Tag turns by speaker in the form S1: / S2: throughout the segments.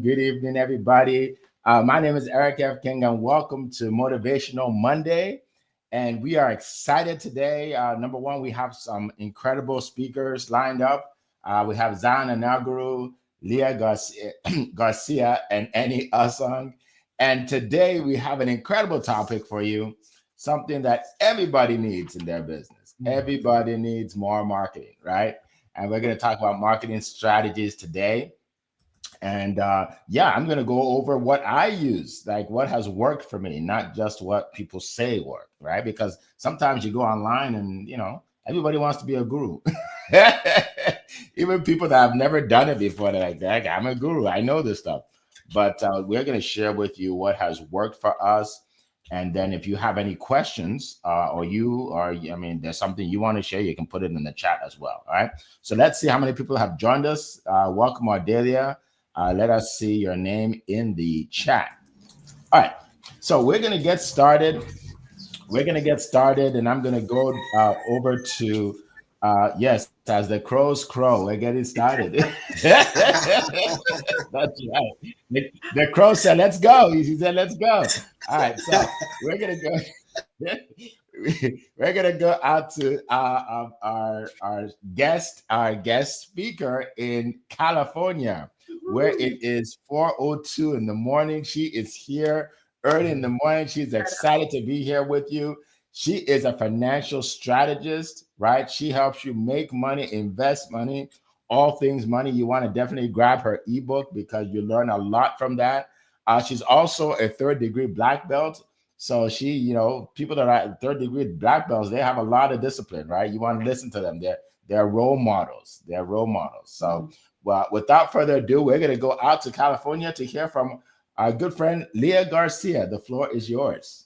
S1: Good evening, everybody. My name is Eric F. King, and welcome to Motivational Monday. And we are excited today. Number one, we have some incredible speakers lined up. We have Zan Anaguru, Leah Garcia, and Annie Asang. And today we have an incredible topic for you, something that everybody needs in their business. Everybody needs more marketing, right? And we're going to talk about marketing strategies today. And I'm going to go over what I use, like what has worked for me, not just what people say work, right? Because sometimes you go online and, everybody wants to be a guru. Even people that have never done it before, they're like, I'm a guru. I know this stuff. But we're going to share with you what has worked for us. And then if you have any questions there's something you want to share, you can put it in the chat as well. All right. So let's see how many people have joined us. Welcome, Ardelia. Let us see your name in the chat. All right, so we're going to get started. And I'm going to go over to, as the crows crow, we're getting started. That's right. The crow said, let's go. He said, let's go. All right, so we're going to go. We're gonna go out to our guest speaker in California, where it is 4:02 in the morning. She is here early in the morning. She's excited to be here with you. She is a financial strategist, right? She helps you make money, invest money, all things money. You want to definitely grab her ebook because you learn a lot from that. She's also a third-degree black belt. So she, people that are third-degree black belts, they have a lot of discipline, right? You want to listen to them. They're role models. So, well, without further ado, we're going to go out to California to hear from our good friend, Leah Garcia. The floor is yours.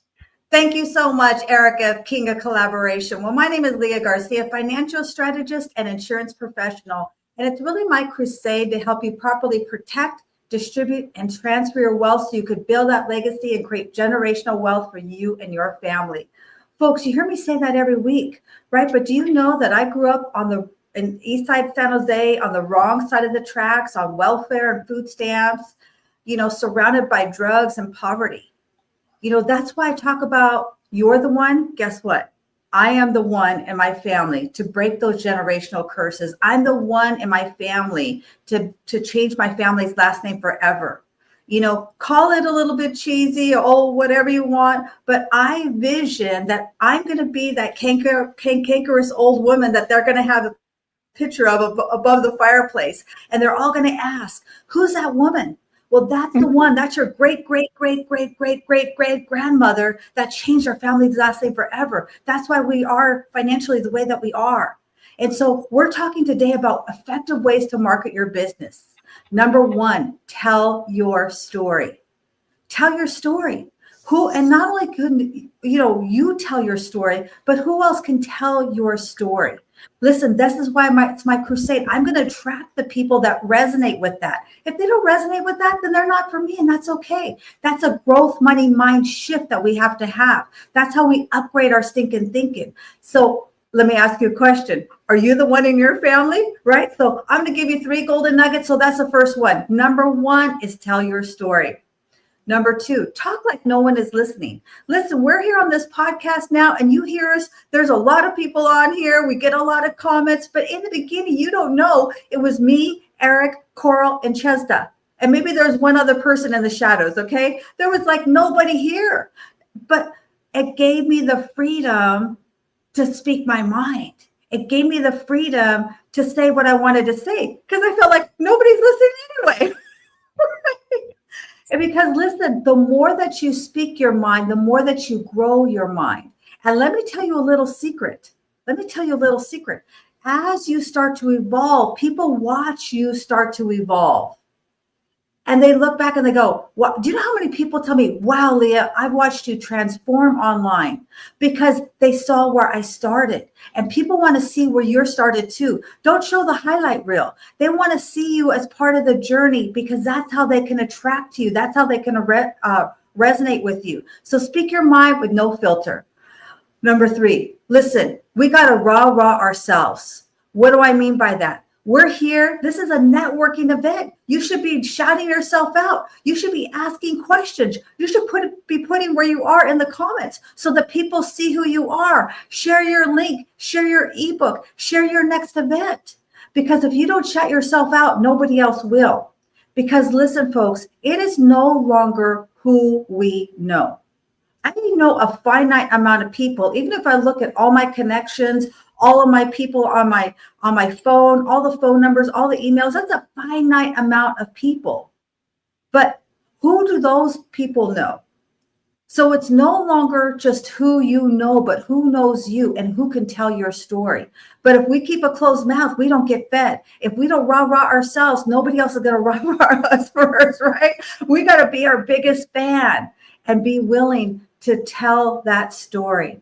S2: Thank you so much, Erica, King of Collaboration. Well, my name is Leah Garcia, financial strategist and insurance professional. And it's really my crusade to help you properly protect, distribute, and transfer your wealth so you could build that legacy and create generational wealth for you and your family. Folks, you hear me say that every week, right? But do you know that I grew up in East Side San Jose, on the wrong side of the tracks, on welfare and food stamps, surrounded by drugs and poverty? That's why I talk about you're the one. Guess what? I am the one in my family to break those generational curses. I'm the one in my family to change my family's last name forever. Call it a little bit cheesy or whatever you want, but I vision that I'm going to be that cankerous old woman that they're going to have a picture of above the fireplace. And they're all going to ask, who's that woman? Well, that's the one. That's your great grandmother that changed our family's last name forever. That's why we are financially the way that we are. And so we're talking today about effective ways to market your business. Number one, tell your story. Tell your story. And not only can you tell your story, but who else can tell your story? Listen, this is why it's my crusade. I'm going to attract the people that resonate with that. If they don't resonate with that, then they're not for me, and that's okay. That's a growth money mind shift that we have to have. That's how we upgrade our stinking thinking. So let me ask you a question. Are you the one in your family, right? So I'm going to give you 3 golden nuggets. So that's the first one. Number 1 is tell your story. Number 2, talk like no one is listening. Listen, we're here on this podcast now and you hear us. There's a lot of people on here. We get a lot of comments, but in the beginning, you don't know it was me, Eric, Coral, and Chesda. And maybe there's one other person in the shadows, okay? There was like nobody here, but it gave me the freedom to speak my mind. It gave me the freedom to say what I wanted to say because I felt like nobody's listening anyway. And because listen, the more that you speak your mind, the more that you grow your mind. And let me tell you a little secret. As you start to evolve, people watch you start to evolve. And they look back and they go, wow, do you know how many people tell me, wow, Leah, I've watched you transform online because they saw where I started. And people want to see where you're started too. Don't show the highlight reel. They want to see you as part of the journey because that's how they can attract you. That's how they can resonate with you. So speak your mind with no filter. Number 3, listen, we got to rah ourselves. What do I mean by that? We're here. This is a networking event. You should be shouting yourself out. You should be asking questions. You should be putting where you are in the comments so that people see who you are. Share your link, share your ebook, share your next event. Because if you don't shout yourself out, nobody else will. Because listen, folks, it is no longer who we know. I know a finite amount of people. Even if I look at all my connections, all of my people on my phone, all the phone numbers, all the emails, that's a finite amount of people. But who do those people know? So it's no longer just who you know, but who knows you and who can tell your story. But if we keep a closed mouth, we don't get fed. If we don't rah-rah ourselves, nobody else is going to rah-rah us first, right? We got to be our biggest fan and be willing to tell that story.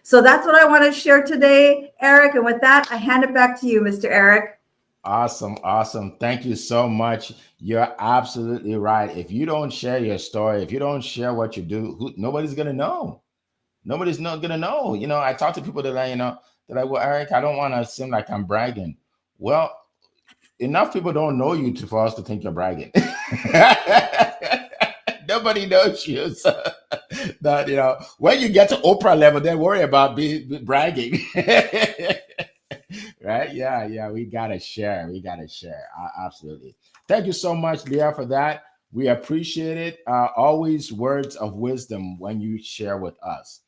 S2: So that's what I want to share today, Eric. And with that, I hand it back to you, Mr. Eric.
S1: Awesome. Awesome. Thank you so much. You're absolutely right. If you don't share your story, if you don't share what you do, nobody's going to know. Nobody's not going to know. You know, I talk to people that are, they're like, well, Eric, I don't want to seem like I'm bragging. Well, enough people don't know you for us to think you're bragging. Nobody knows you. So that, when you get to Oprah level, then worry about bragging. Right? Yeah. We got to share. Absolutely. Thank you so much, Leah, for that. We appreciate it. Always words of wisdom when you share with us.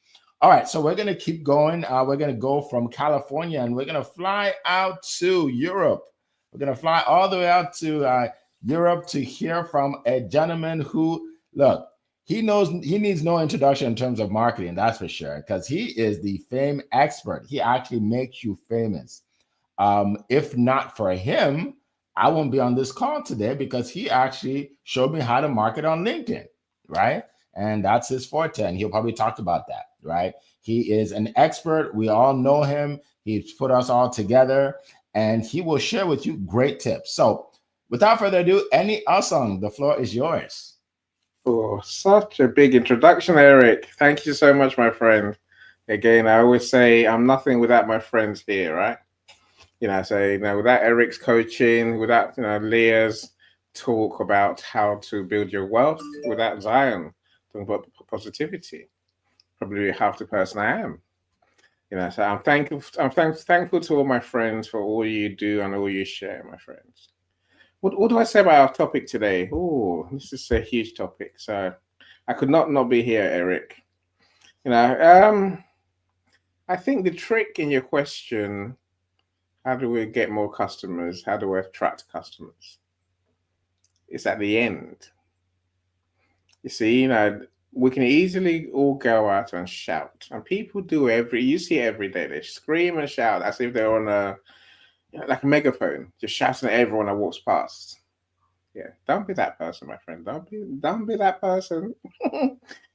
S1: All right. So we're going to keep going. We're going to go from California and we're going to fly out to Europe. We're going to fly all the way out to Europe to hear from a gentleman who, look, he needs no introduction in terms of marketing, that's for sure, because he is the fame expert. He actually makes you famous. If not for him, I won't be on this call today because he actually showed me how to market on LinkedIn, right? And that's his forte, and he'll probably talk about that, right? He is an expert. We all know him. He's put us all together, and he will share with you great tips. So without further ado, Annie Asong, the floor is yours.
S3: Oh, such a big introduction, Eric. Thank you so much, my friend. Again, I always say I'm nothing without my friends here, right? Without Eric's coaching, without, Leah's talk about how to build your wealth, without Zion talking about positivity, probably half the person I am. So I'm thankful to all my friends for all you do and all you share, my friends. What do I say about our topic today? Oh, this is a huge topic. So I could not be here, Eric. I think the trick in your question, how do we get more customers? How do we attract customers? It's at the end. You see, we can easily all go out and shout. And people do you see every day. They scream and shout as if they're on like a megaphone, just shouting at everyone that walks past. Yeah, don't be that person, my friend. Don't be that person.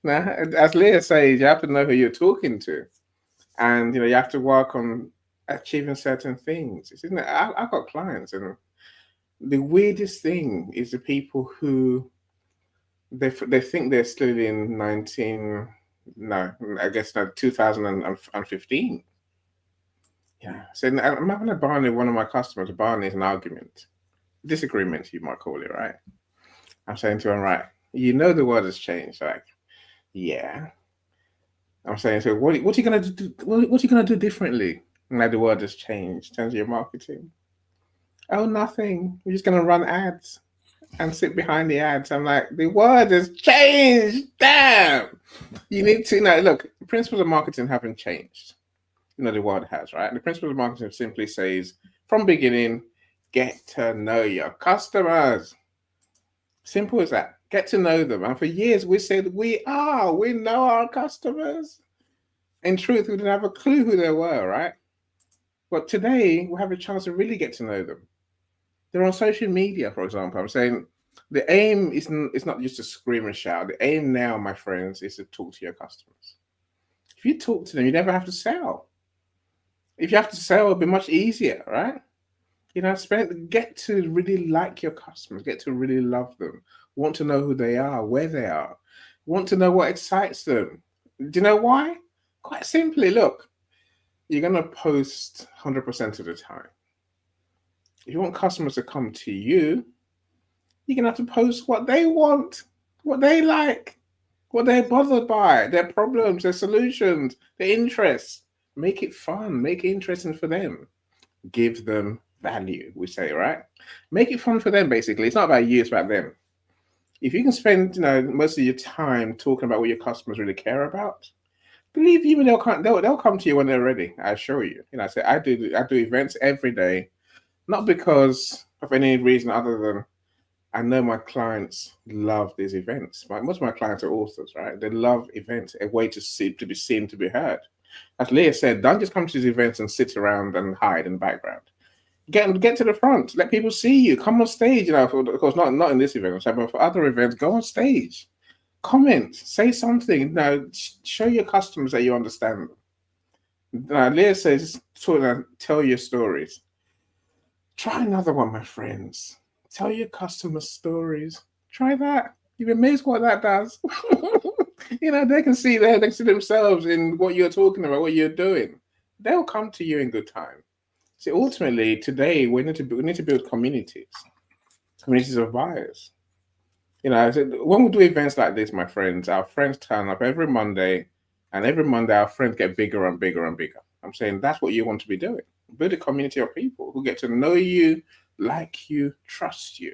S3: Now, as Leah says, you have to know who you're talking to, and you have to work on achieving certain things. Isn't it? I've got clients, and the weirdest thing is the people who they think they're still in 2015. Yeah. So I'm having a Barney, one of my customers, Barney is an argument, disagreement, you might call it, right? I'm saying to him, right, the world has changed. Like, yeah. I'm saying, so what are you gonna do? What are you gonna do differently? Now the world has changed in terms of your marketing. Oh, nothing. We're just gonna run ads and sit behind the ads. I'm like, the world has changed. Damn. You need to look, the principles of marketing haven't changed. The world has, right? The principle of marketing simply says, from beginning, get to know your customers. Simple as that. Get to know them. And for years, we said, we know our customers. In truth, we didn't have a clue who they were, right? But today, we have a chance to really get to know them. They're on social media, for example. I'm saying the aim is not just to scream and shout. The aim now, my friends, is to talk to your customers. If you talk to them, you never have to sell. If you have to sell, it'll be much easier, right? Get to really like your customers, get to really love them, want to know who they are, where they are, want to know what excites them. Do you know why? Quite simply, look, you're going to post 100% of the time. If you want customers to come to you, you're going to have to post what they want, what they like, what they're bothered by, their problems, their solutions, their interests. Make it fun, make it interesting for them. Give them value, we say, right? Make it fun for them, basically. It's not about you, it's about them. If you can spend, most of your time talking about what your customers really care about, believe you me, they'll come to you when they're ready. I assure you. I do events every day, not because of any reason other than I know my clients love these events. Most of my clients are authors, right? They love events, a way to be seen, to be heard. As Leah said, don't just come to these events and sit around and hide in the background. Get to the front. Let people see you. Come on stage. Of course, not in this event, but for other events, go on stage. Comment. Say something. Show your customers that you understand them. Leah says, tell your stories. Try another one, my friends. Tell your customers stories. Try that. You'd be amazed what that does. They can see themselves in what you're talking about, what you're doing. They'll come to you in good time. See, ultimately, today we need to build communities of buyers. When we do events like this, my friends, our friends turn up every Monday, and every Monday our friends get bigger and bigger and bigger. I'm saying that's what you want to be doing. Build a community of people who get to know you, like you, trust you.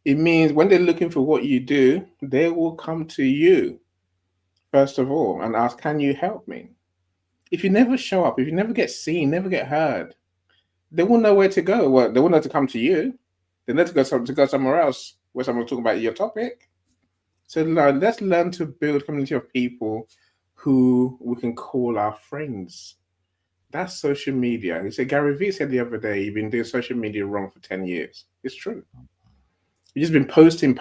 S3: It means when they're looking for what you do, they will come to you first of all and ask, can you help me? If you never show up, if you never get seen, never get heard, they won't know where to go. Well, they won't know to come to you. They know to go somewhere else where someone's talking about your topic. So let's learn to build a community of people who we can call our friends. That's social media. Gary Vee said the other day, you've been doing social media wrong for 10 years. It's true. You've just been posting.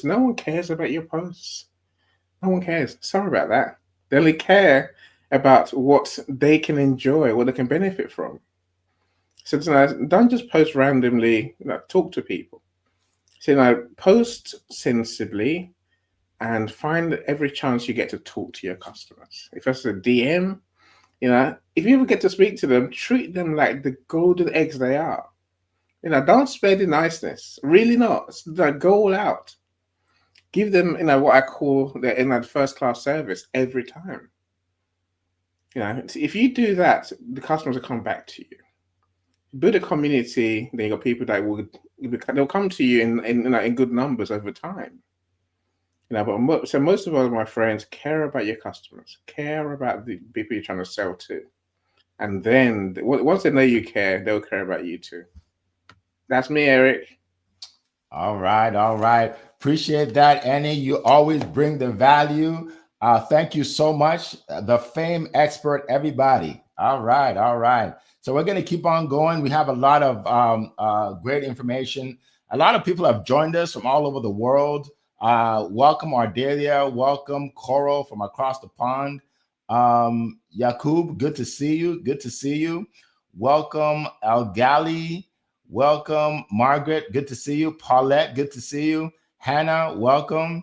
S3: No one cares about your posts. No one cares. Sorry about that. They only care about what they can enjoy, what they can benefit from. So don't just post randomly. Talk to people. So post sensibly and find every chance you get to talk to your customers. If that's a DM, if you ever get to speak to them, treat them like the golden eggs they are. Don't spare the niceness. Really not. Go all out. Give them, what I call the first class service every time. If you do that, the customers will come back to you. Build a community. Then you got people that they'll come to you in good numbers over time. But so most of all my friends care about your customers, care about the people you're trying to sell to, and then once they know you care, they'll care about you too. That's me, Eric.
S1: All right. Appreciate that, Annie. You always bring the value. Thank you so much. The fame expert, everybody. All right. So we're going to keep on going. We have a lot of great information. A lot of people have joined us from all over the world. Welcome, Ardelia. Welcome, Coral from across the pond. Yakub, good to see you. Welcome, El Gali. Welcome, Margaret. Good to see you. Paulette, good to see you. Hannah, welcome.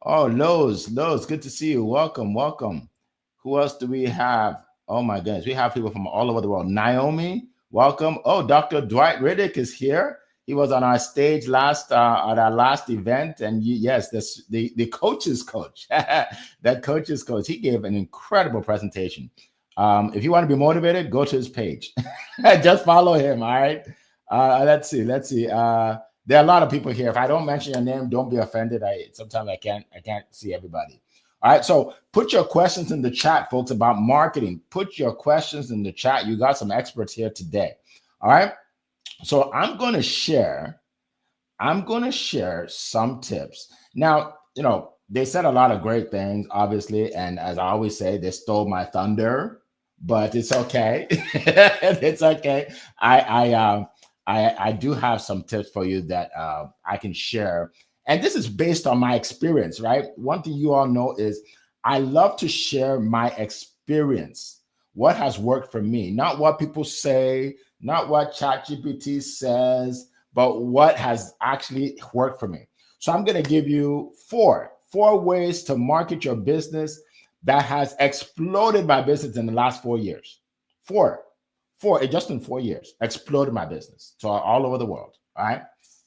S1: Oh, Lowe's, good to see you. Welcome. Who else do we have? Oh my goodness, we have people from all over the world. Naomi, welcome. Oh, Dr. Dwight Riddick is here. He was on our stage at our last event, and yes, the coach's coach, that coach's coach. He gave an incredible presentation. If you want to be motivated, go to his page. Just follow him. All right. Let's see. There are a lot of people here. If I don't mention your name, don't be offended. Sometimes I can't see everybody. All right. So put your questions in the chat, folks, about marketing. Put your questions in the chat. You got some experts here today. All right. So I'm going to share some tips. Now, they said a lot of great things, obviously. And as I always say, they stole my thunder, but it's okay. It's okay. I do have some tips for you that I can share. And this is based on my experience, right? One thing you all know is I love to share my experience, what has worked for me, not what people say, not what ChatGPT says, but what has actually worked for me. So I'm going to give you four ways to market your business that has exploded my business in the last 4 years. Four just in 4 years, exploded my business to all over the world. All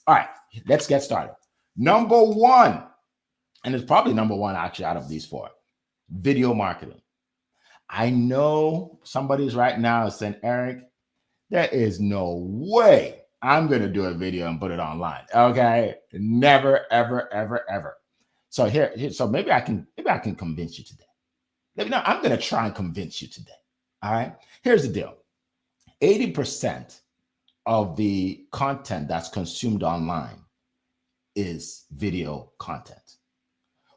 S1: right, let's get started. Number one, and it's probably number one actually out of these four, video marketing. I know somebody's right now saying, Eric, there is no way I'm going to do a video and put it online. Okay, never, ever, ever, ever. So so maybe I can convince you today. I'm going to try and convince you today. All right. Here's the deal. 80% of the content that's consumed online is video content,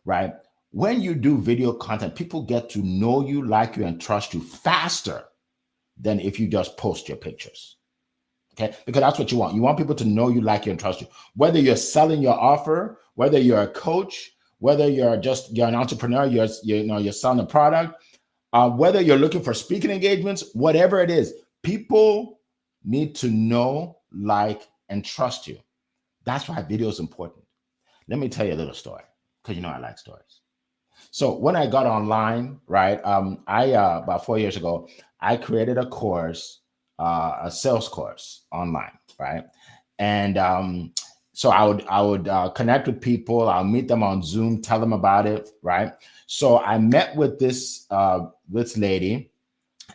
S1: right? When you do video content, people get to know you, like you, and trust you faster than if you just post your pictures. Okay, because that's what you want. You want people to know you, like you, and trust you. Whether you're selling your offer, whether you're a coach, whether you're an entrepreneur, you're selling a product, whether you're looking for speaking engagements, whatever it is, people need to know, like, and trust you. That's why video is important. Let me tell you a little story, because I like stories. So when I got online, right, I about 4 years ago, I created a course, a sales course online, right? And so I would connect with people. I'll meet them on Zoom, tell them about it, right? So I met with this lady,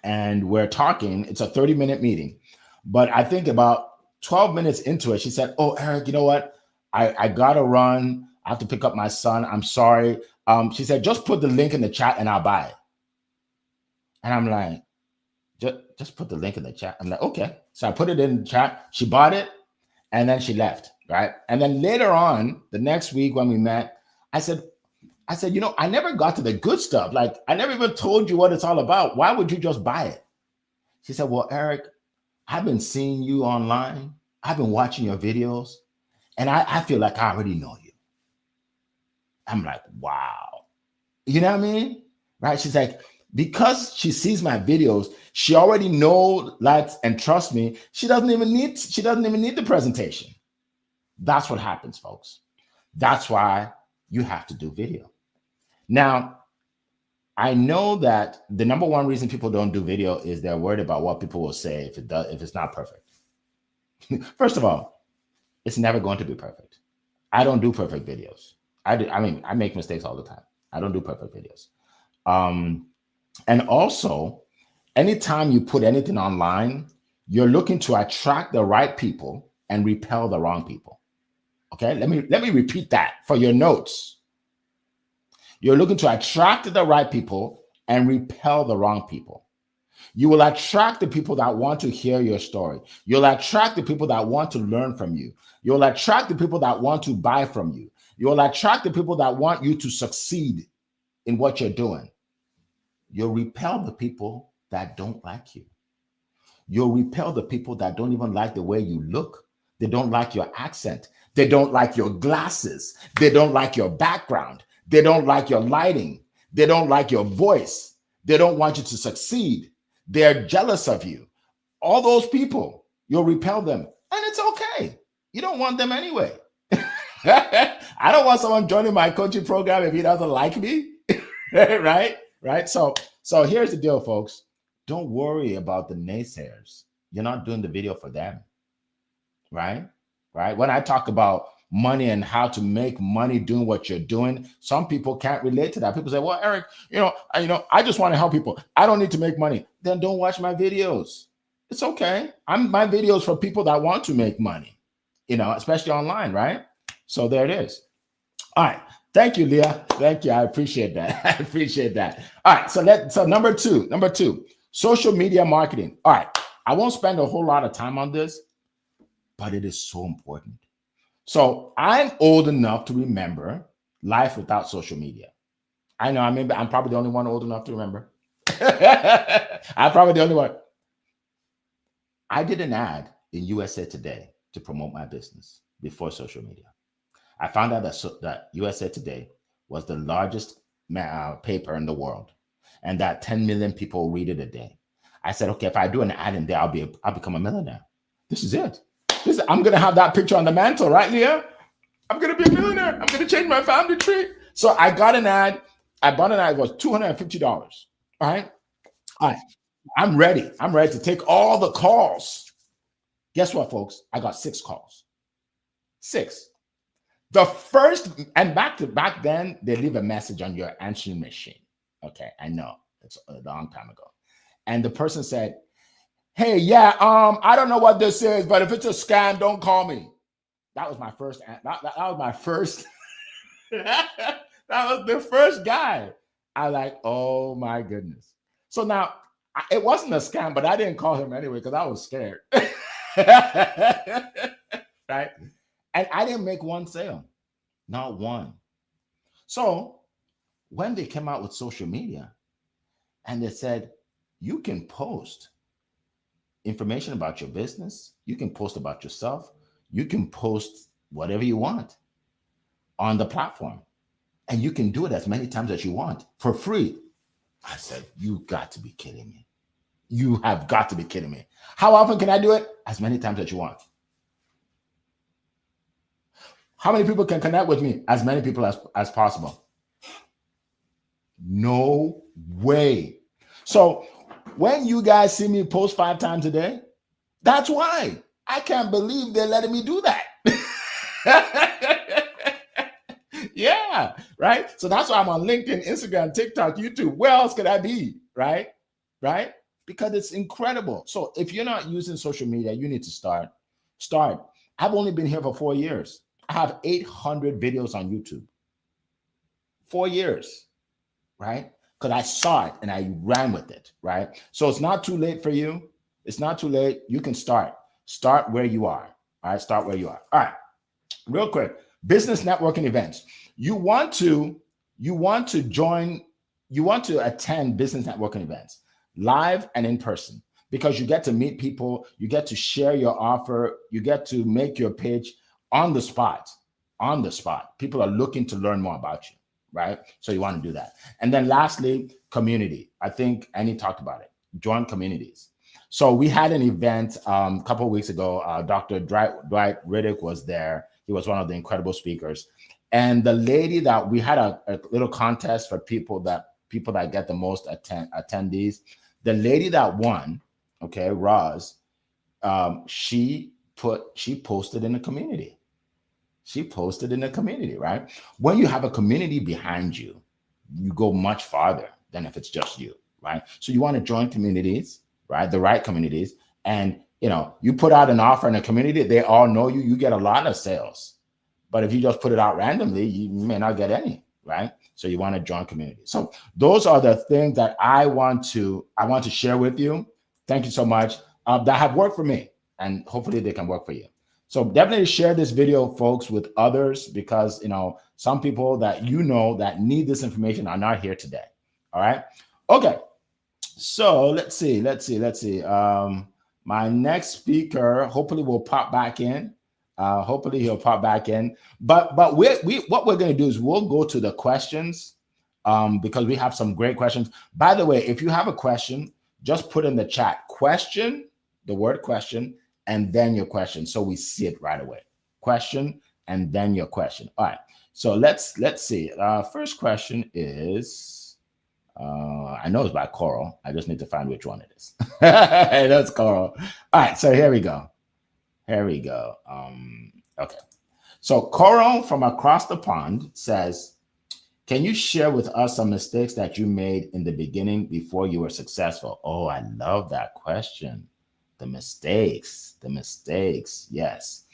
S1: and we're talking. It's a 30-minute meeting, but I think about 12 minutes into it, she said, "Oh, Eric, you know what? I gotta run. I have to pick up my son. I'm sorry." She said, "Just put the link in the chat and I'll buy it." And I'm like, just put the link in the chat. I'm like, okay. So I put it in the chat. She bought it, and then she left, right? And then later on, the next week when we met, I said, I never got to the good stuff. Like, I never even told you what it's all about. Why would you just buy it? She said, "Well, Eric, I've been seeing you online. I've been watching your videos, and I feel like I already know you." I'm like, wow. You know what I mean? Right? She's like, because she sees my videos, she already knows, likes, and trusts me. She doesn't even need the presentation. That's what happens, folks. That's why you have to do video. Now, I know that the number one reason people don't do video is they're worried about what people will say if it's not perfect. First of all, it's never going to be perfect. I don't do perfect videos. I make mistakes all the time. I don't do perfect videos. And also, anytime you put anything online, you're looking to attract the right people and repel the wrong people. Okay, let me repeat that for your notes. You're looking to attract the right people and repel the wrong people. You will attract the people that want to hear your story. You'll attract the people that want to learn from you. You'll attract the people that want to buy from you. You'll attract the people that want you to succeed in what you're doing. You'll repel the people that don't like you. You'll repel the people that don't even like the way you look. They don't like your accent. They don't like your glasses. They don't like your background. They don't like your lighting. They don't like your voice. They don't want you to succeed. They're jealous of you. All those people, you'll repel them. And it's okay. You don't want them anyway. I don't want someone joining my coaching program if he doesn't like me. Right? So here's the deal, folks. Don't worry about the naysayers. You're not doing the video for them. Right? When I talk about money and how to make money doing what you're doing, some people can't relate to that. People say, "Well, Eric, I just want to help people. I don't need to make money." Then don't watch my videos. It's okay. My videos for people that want to make money, especially online, right? So there it is. All right. Thank you, Leah. Thank you. I appreciate that. All right. So number two, social media marketing. All right. I won't spend a whole lot of time on this, but it is so important. So I'm old enough to remember life without social media. I know. I'm probably the only one old enough to remember. I'm probably the only one. I did an ad in USA Today to promote my business before social media. I found out that USA Today was the largest paper in the world, and that 10 million people read it a day. I said, okay, if I do an ad in there, I'll become a millionaire. This is it. I'm going to have that picture on the mantle, right, Leah? I'm going to be a millionaire. I'm going to change my family tree. So I got an ad. I bought an ad. It was $250. All right. I'm ready. I'm ready to take all the calls. Guess what, folks? I got 6 calls. 6. The first, and back then, they leave a message on your answering machine. Okay, I know it's a long time ago. And the person said, "Hey, yeah, I don't know what this is, but if it's a scam, don't call me." That was my first. That was my first. That was the first guy. I like, oh my goodness. So now it wasn't a scam, but I didn't call him anyway because I was scared. Right? And I didn't make one sale, not one. So when they came out with social media and they said, you can post information about your business, you can post about yourself, you can post whatever you want on the platform, and you can do it as many times as you want for free. I said, you got to be kidding me. You have got to be kidding me. How often can I do it? As many times as you want. How many people can connect with me? As many people as possible. No way. So when you guys see me post 5 times a day, that's why. I can't believe they're letting me do that. Yeah, right? So that's why I'm on LinkedIn, Instagram, TikTok, YouTube. Where else could I be, right? Right? Because it's incredible. So if you're not using social media, you need to start. I've only been here for 4 years. I have 800 videos on YouTube. 4 years, right? Because I saw it and I ran with it, right? So it's not too late for you. It's not too late. You can start. Start where you are. All right, start where you are. All right, real quick. Business networking events. You want to attend business networking events, live and in person, because you get to meet people, you get to share your offer, you get to make your pitch on the spot. People are looking to learn more about you, right? So you want to do that. And then lastly, community. I think Annie talked about it. Join communities. So we had an event a couple of weeks ago. Dr. Dwight Riddick was there. He was one of the incredible speakers. And the lady that we had a little contest for people that get the most attendees. The lady that won, okay, Roz, she posted in the community. She posted in the community, right? When you have a community behind you, you go much farther than if it's just you, right? So you want to join communities, right? The right communities. And, you put out an offer in a community, they all know you, you get a lot of sales. But if you just put it out randomly, you may not get any, right? So you want to join community. So those are the things that I want to share with you. Thank you so much. That have worked for me, and hopefully they can work for you. So definitely share this video, folks, with others, because some people that that need this information are not here today. All right. Okay. So let's see. My next speaker hopefully will pop back in. Hopefully he'll pop back in. But what we're going to do is we'll go to the questions because we have some great questions. By the way, if you have a question, just put in the chat question, the word question, and then your question, so we see it right away. Question and then your question. All right. So let's see. First question is. I know it's by Coral. I just need to find which one it is. That's Coral. All right, so here we go. Okay. So Coral from across the pond says, can you share with us some mistakes that you made in the beginning before you were successful? Oh, I love that question. The mistakes. Yes.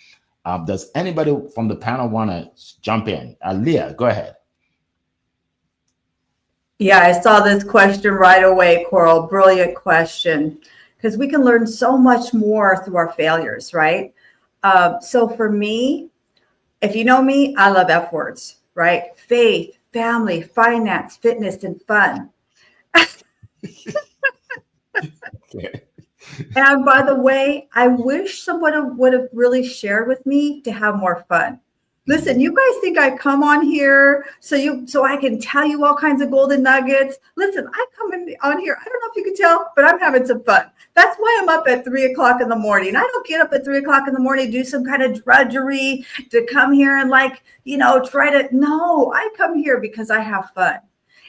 S1: Does anybody from the panel want to jump in? Leah, go ahead.
S2: Yeah, I saw this question right away, Coral. Brilliant question, because we can learn so much more through our failures, right? So for me, if you know me, I love F words, right? Faith, family, finance, fitness, and fun.
S1: Okay.
S2: And by the way, I wish someone would have really shared with me to have more fun. Listen, you guys think I come on here so I can tell you all kinds of golden nuggets. Listen, I come on here. I don't know if you can tell, but I'm having some fun. That's why I'm up at 3 o'clock in the morning. I don't get up at 3 o'clock in the morning, do some kind of drudgery to come here and no, I come here because I have fun.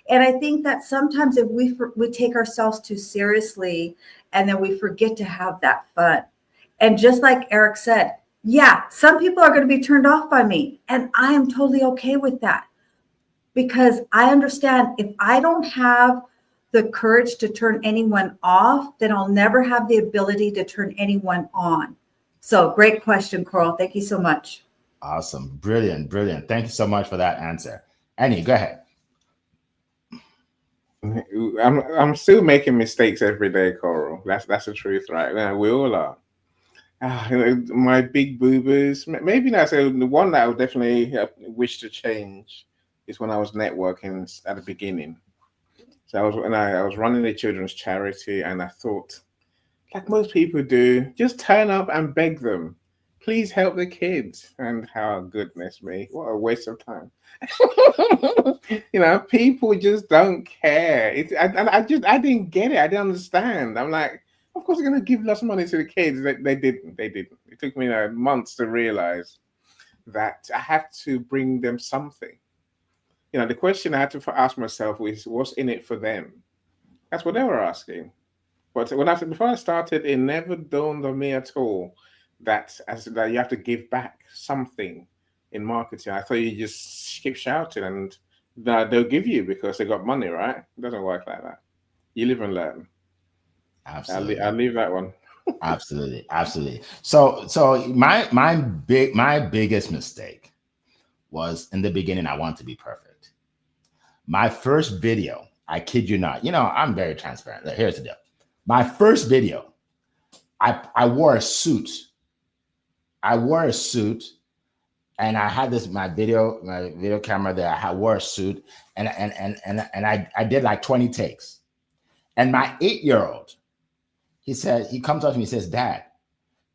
S2: And I think that sometimes if we take ourselves too seriously, and then we forget to have that fun. And just like Eric said, yeah, some people are going to be turned off by me, and I am totally okay with that, because I understand if I don't have the courage to turn anyone off, then I'll never have the ability to turn anyone on. So great question, Coral. Thank you so much.
S1: Awesome. Brilliant. Brilliant. Thank you so much for that answer. Annie, go ahead.
S3: I'm still making mistakes every day, Coral. That's the truth, right? Yeah, we all are. My big boo-boos. Maybe that's the one that I would definitely wish to change is when I was networking at the beginning. So I was running a children's charity, and I thought, like most people do, just turn up and beg them, please help the kids. And how goodness me, what a waste of time. People just don't care. I didn't get it. I didn't understand. I'm like, of course they're gonna give lots of money to the kids. They didn't. It took me months to realize that I have to bring them something. The question I had to ask myself was, what's in it for them? That's what they were asking. But before I started, it never dawned on me at all that you have to give back something in marketing. I thought you just keep shouting and they'll give you because they got money, right? It doesn't work like that. You live and learn.
S1: Absolutely.
S3: I'll leave that one.
S1: Absolutely. So my biggest mistake was in the beginning. I want to be perfect. My first video, I kid you not, I'm very transparent. Here's the deal. My first video, I wore a suit. And I had my video camera there. I wore a suit and I did like 20 takes. And my 8-year-old, he comes up to me and says, Dad,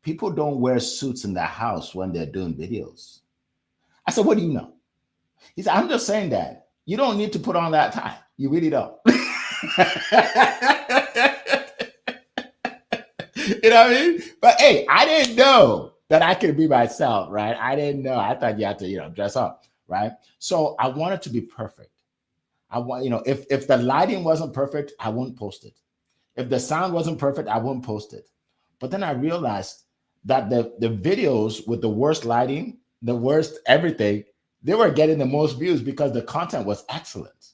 S1: people don't wear suits in the house when they're doing videos. I said, what do you know? He said, I'm just saying, Dad, you don't need to put on that tie. You really don't. You know what I mean? But hey, I didn't know that I could be myself, right? I didn't know. I thought you had to, dress up, right? So I wanted to be perfect. I want, if the lighting wasn't perfect, I wouldn't post it. If the sound wasn't perfect, I wouldn't post it. But then I realized that the videos with the worst lighting, the worst everything, they were getting the most views because the content was excellent,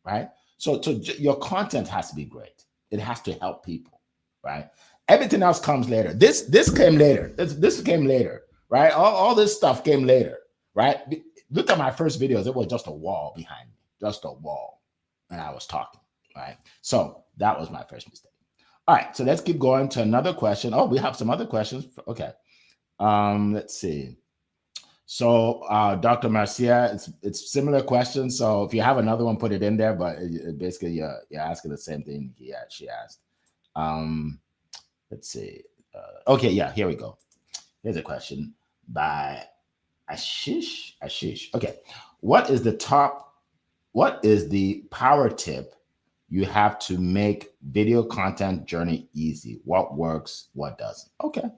S1: right? So your content has to be great. It has to help people, right? Everything else comes later. This came later. This came later, right? All this stuff came later, right? Look at my first videos. It was just a wall behind me, just a wall, and I was talking, right? So that was my first mistake. All right, so let's keep going to another question. Oh, we have some other questions. Okay, let's see. So Dr. Marcia, it's similar questions. So if you have another one, put it in there. But basically, you're asking the same thing she asked. Let's see. Okay, yeah, here we go. Here's a question by Ashish. Okay, what is the power tip you have to make video content journey easy? What works? What doesn't? Okay.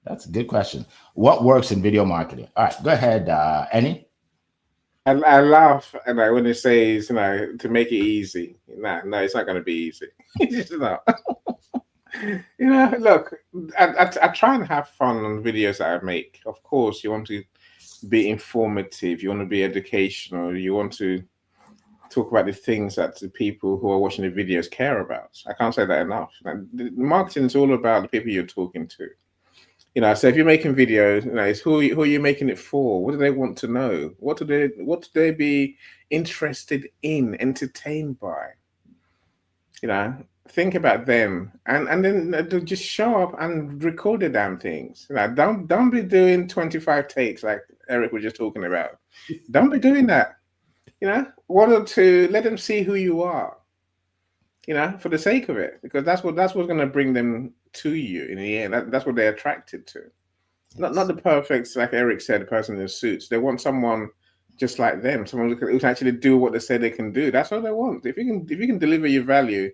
S1: That's a good question. What works in video marketing? All right, go ahead, Annie.
S3: I laugh when it says, to make it easy. No, it's not going to be easy. It's not. Look, I try and have fun on videos that I make. Of course, you want to be informative. You want to be educational. You want to talk about the things that the people who are watching the videos care about. I can't say that enough. The marketing is all about the people you're talking to. So if you're making videos, it's who are you making it for? What do they want to know? What do they be interested in, entertained by? Think about them and then just show up and record the damn things. Don't be doing 25 takes like Eric was just talking about. Don't be doing that. One or two, let them see who you are. For the sake of it, because that's what's going to bring them to you in the end. That's what they're attracted to. Yes. Not the perfect, like Eric said, the person in suits. They want someone just like them, someone who can actually do what they say they can do. That's all they want. If you can deliver your value,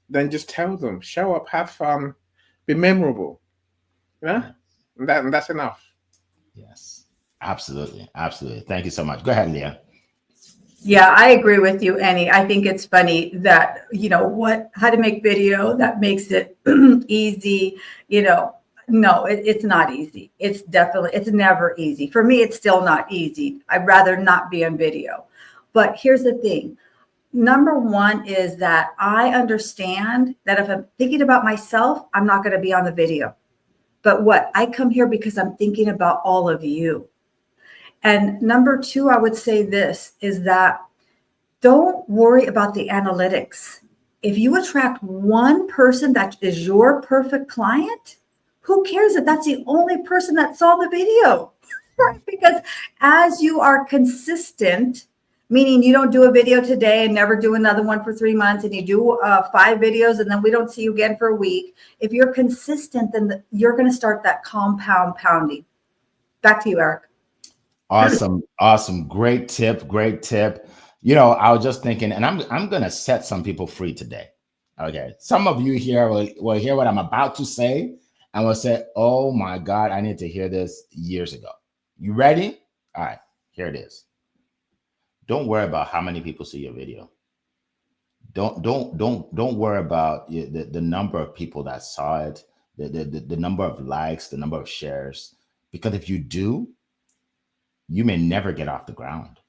S3: then just tell them, show up, have fun, be memorable. And that's enough.
S1: Yes, absolutely. Thank you so much. Go ahead, Leah.
S2: Yeah, I agree with you, Annie. I think it's funny that, how to make video that makes it easy, no, it's not easy. It's never easy. For me, it's still not easy. I'd rather not be on video. But here's the thing. Number one is that I understand that if I'm thinking about myself, I'm not going to be on the video. But what I come here because I'm thinking about all of you. And number two, I would say this is that don't worry about the analytics. If you attract one person that is your perfect client, who cares if that's the only person that saw the video? Right? Because as you are consistent, meaning you don't do a video today and never do another one for 3 months, and you do 5 videos and then we don't see you again for a week. If you're consistent, then you're going to start that compound pounding. Back to you, Eric.
S1: Awesome. Great tip. I was just thinking, and I'm gonna set some people free today. Okay. Some of you here will hear what I'm about to say and will say, oh my God, I need to hear this years ago. You ready? All right, here it is. Don't worry about how many people see your video. Don't worry about the number of people that saw it, the number of likes, the number of shares, because if you do, you may never get off the ground.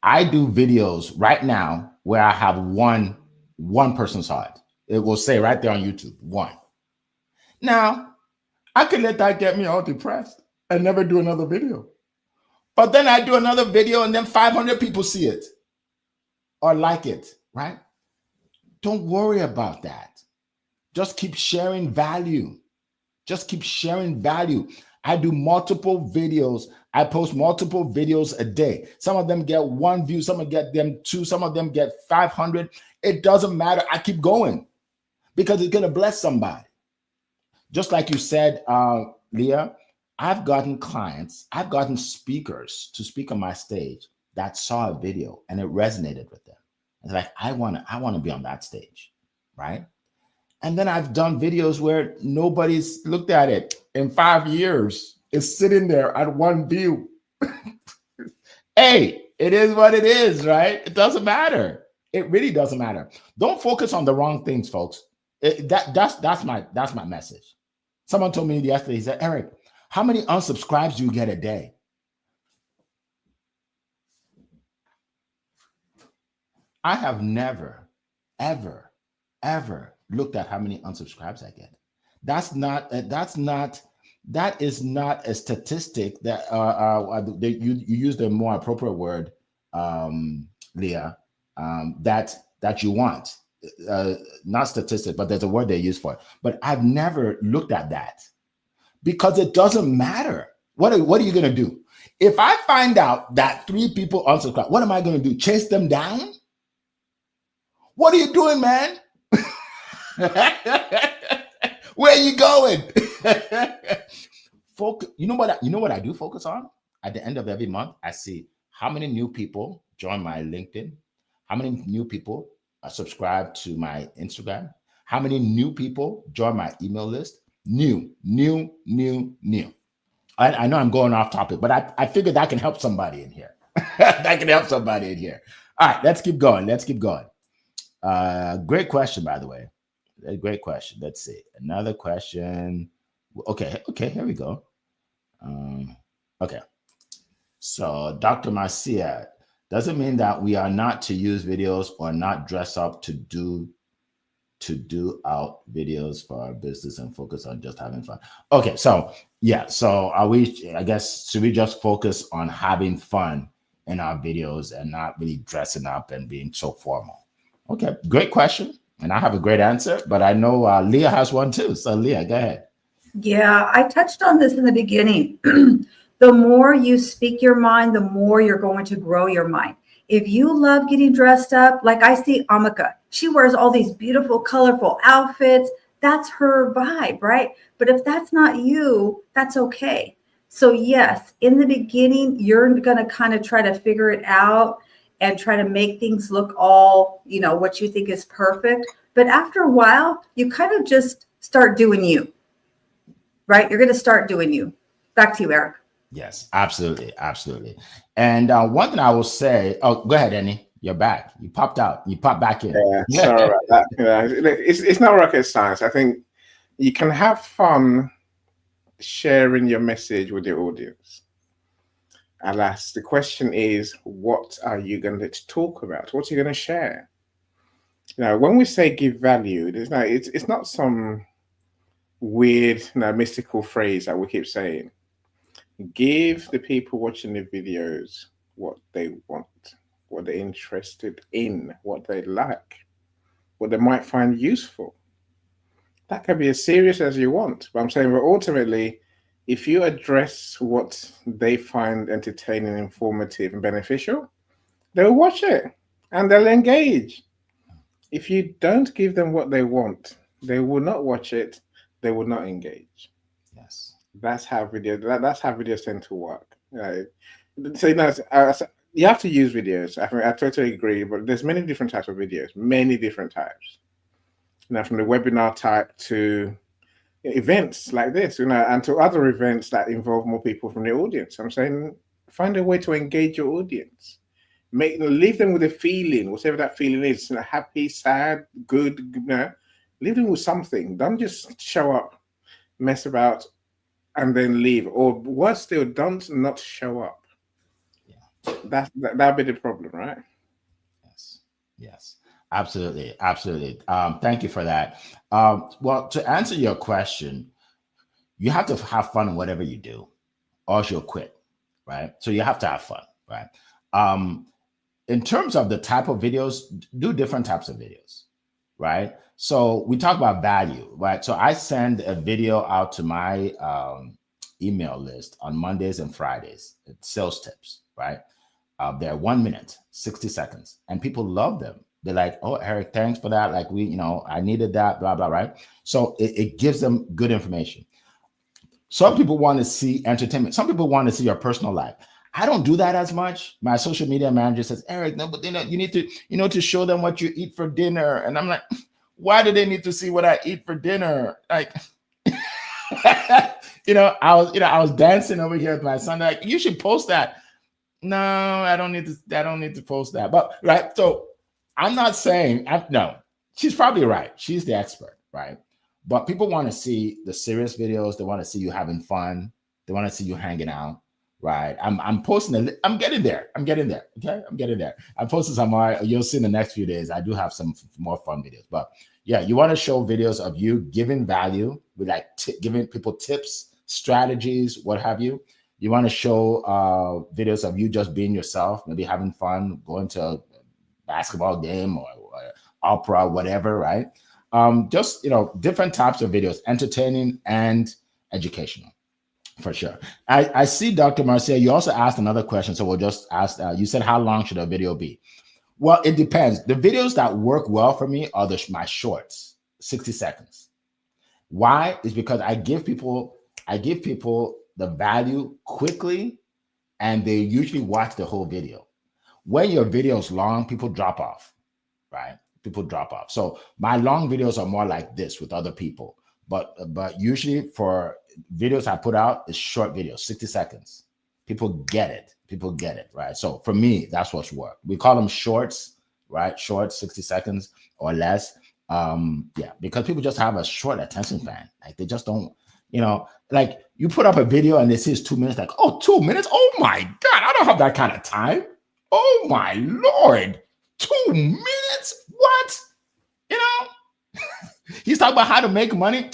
S1: I do videos right now where I have one person saw it. It will say right there on YouTube, 1. Now, I could let that get me all depressed and never do another video. But then I do another video and then 500 people see it or like it, right? Don't worry about that. Just keep sharing value. I do multiple videos. I post multiple videos a day. Some of them get 1 view, some of them get them 2, some of them get 500. It doesn't matter. I keep going because it's going to bless somebody. Just like you said, Leah, I've gotten speakers to speak on my stage that saw a video and it resonated with them. It's like, I want to be on that stage, right? And then I've done videos where nobody's looked at it in 5 years. It's sitting there at 1 view. Hey, it is what it is, right? It doesn't matter. It really doesn't matter. Don't focus on the wrong things, folks. That's my message. Someone told me yesterday, he said, Eric, how many unsubscribes do you get a day? I have never, ever looked at how many unsubscribes I get. That is not a statistic that you use the more appropriate word, Leah, that you want. Not statistic, but there's a word they use for it. But I've never looked at that because it doesn't matter. What are you going to do? If I find out that 3 people unsubscribe, what am I going to do? Chase them down? What are you doing, man? Where are you going? You know what I do focus on? At the end of every month, I see how many new people join my LinkedIn, how many new people subscribe to my Instagram, how many new people join my email list. New. I know I'm going off topic, but I figured that can help somebody in here. All right, let's keep going. Great question, by the way. A great question. Let's see. Another question. Okay, here we go. Okay. So Dr. Marcia, does it mean that we are not to use videos or not dress up to do out videos for our business and focus on just having fun? Okay, so yeah, so should we just focus on having fun in our videos and not really dressing up and being so formal? Okay, great question. And I have a great answer, but I know Leah has one too. So Leah, go ahead.
S2: Yeah, I touched on this in the beginning. The more you speak your mind, the more you're going to grow your mind. If you love getting dressed up, like I see Amika, she wears all these beautiful, colorful outfits. That's her vibe, right? But if that's not you, that's okay. So yes, in the beginning, you're going to kind of try to figure it out and try to make things look all, what you think is perfect. But after a while, you kind of just start doing you, right? You're going to start doing you. Back to you, Eric.
S1: Yes, absolutely, absolutely. And one thing I will say, oh, go ahead, Annie. You're back. You popped out. You popped back in.
S3: Yeah, sorry about that. It's not rocket science. I think you can have fun sharing your message with your audience. Alas, the question is, what are you going to talk about? What are you going to share? When we say give value, it's not some weird, mystical phrase that we keep saying. Give the people watching the videos what they want, what they're interested in, what they like, what they might find useful. That can be as serious as you want. But I'm saying, but ultimately, if you address what they find entertaining, informative, and beneficial, they'll watch it and they'll engage. If you don't give them what they want, they will not watch it. They will not engage.
S1: Yes.
S3: That's how videos tend to work. So you have to use videos. I totally agree. But there's many different types of videos, many different types. From the webinar type to events like this, and to other events that involve more people from the audience. I'm saying, find a way to engage your audience. Leave them with a feeling, whatever that feeling is, happy, sad, good. Leave them with something. Don't just show up, mess about, and then leave. Or worse still, don't not show up. Yeah. That'd be the problem, right?
S1: Yes. Absolutely. Thank you for that. Well, to answer your question, you have to have fun in whatever you do, or else you'll quit, right? So you have to have fun, right? In terms of the type of videos, do different types of videos, right? So we talk about value, right? So I send a video out to my email list on Mondays and Fridays. It's sales tips, right? They're 1 minute, 60 seconds, and people love them. They're like, oh, Eric, thanks for that. Like I needed that, blah, blah, right? So it gives them good information. Some people want to see entertainment. Some people want to see your personal life. I don't do that as much. My social media manager says, Eric, no, but you need to, to show them what you eat for dinner. And I'm like, why do they need to see what I eat for dinner? Like, I was dancing over here with my son. Like, you should post that. No, I don't need to post that. But right. So I'm not saying no, she's probably right. She's the expert, right? But people want to see the serious videos. They want to see you having fun. They want to see you hanging out, right? I'm posting. I'm getting there. Okay, I'm getting there. I'm posting some more. You'll see in the next few days. I do have some more fun videos. But yeah, you want to show videos of you giving value, with like giving people tips, strategies, what have you. You want to show videos of you just being yourself, maybe having fun, going to a basketball game or opera, whatever, right? Just, different types of videos, entertaining and educational, for sure. I see, Dr. Marcia, you also asked another question. So we'll just ask, you said, how long should a video be? Well, it depends. The videos that work well for me are my shorts, 60 seconds. Why? Is because I give people the value quickly, and they usually watch the whole video. When your video is long, people drop off, right? People drop off. So my long videos are more like this with other people, but usually for videos I put out, it's short videos, 60 seconds. People get it, right? So for me, that's what's worked. We call them shorts, right? Shorts, 60 seconds or less. Because people just have a short attention span. Like they just don't, like you put up a video and they say it's 2 minutes, like, oh, 2 minutes? Oh my God, I don't have that kind of time. Oh my Lord, 2 minutes? What? He's talking about how to make money.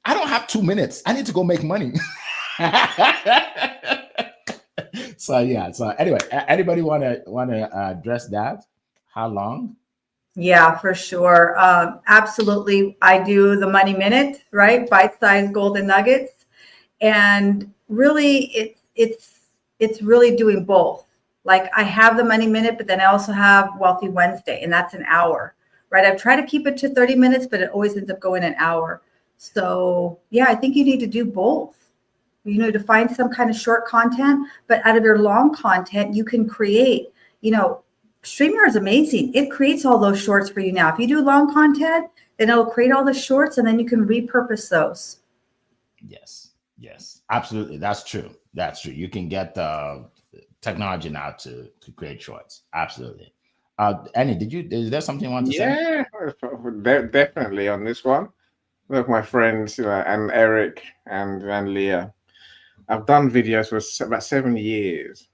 S1: I don't have 2 minutes. I need to go make money. So anyway, anybody want to address that? How long?
S2: Yeah, for sure. Absolutely. I do the Money Minute, right? Bite-sized golden nuggets. And really it's really doing both. Like I have the Money Minute, but then I also have Wealthy Wednesday, and that's an hour, right? I've tried to keep it to 30 minutes, but it always ends up going an hour. So yeah, I think you need to do both. You need to find some kind of short content, but out of your long content, you can create, StreamYard is amazing. It creates all those shorts for you now. If you do long content, then it'll create all the shorts and then you can repurpose those.
S1: Yes, absolutely. That's true. That's true. You can get the technology now to create shorts. Absolutely. Annie, is there something you want to say?
S3: Yeah, definitely on this one. Look, my friends, and Eric and Leah, I've done videos for about 7 years,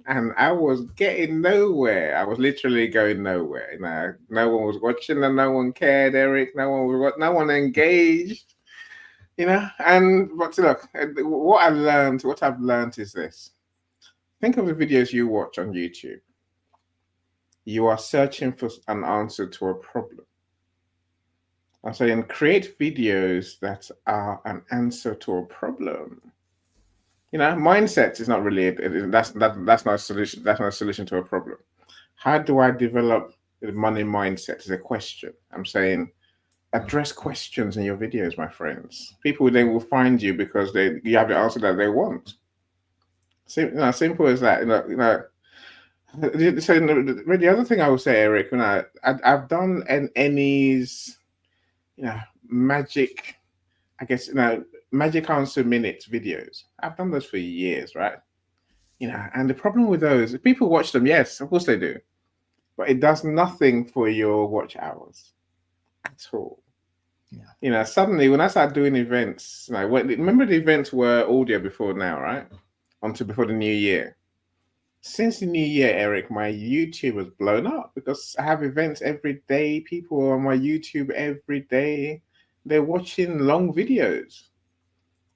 S3: and I was getting nowhere. I was literally going nowhere. No one was watching, and no one cared. Eric, no one engaged. And but look, what I've learned is this: think of the videos you watch on YouTube. You are searching for an answer to a problem. I'm saying create videos that are an answer to a problem. Mindset is not really that's not a solution. That's not a solution to a problem. How do I develop the money mindset? Is a question. I'm saying address questions in your videos, my friends. People then will find you because you have the answer that they want. Simple as that. So the other thing I would say, Eric, I've done Annie's, magic, I guess, magic answer minute videos. I've done those for years, right? And the problem with those, people watch them, yes, of course they do, but it does nothing for your watch hours at all.
S1: Yeah.
S3: Suddenly when I started doing events, remember the events were audio before now, right? Until before the new year. Since the new year, Eric, my YouTube has blown up because I have events every day. People are on my YouTube every day. They're watching long videos.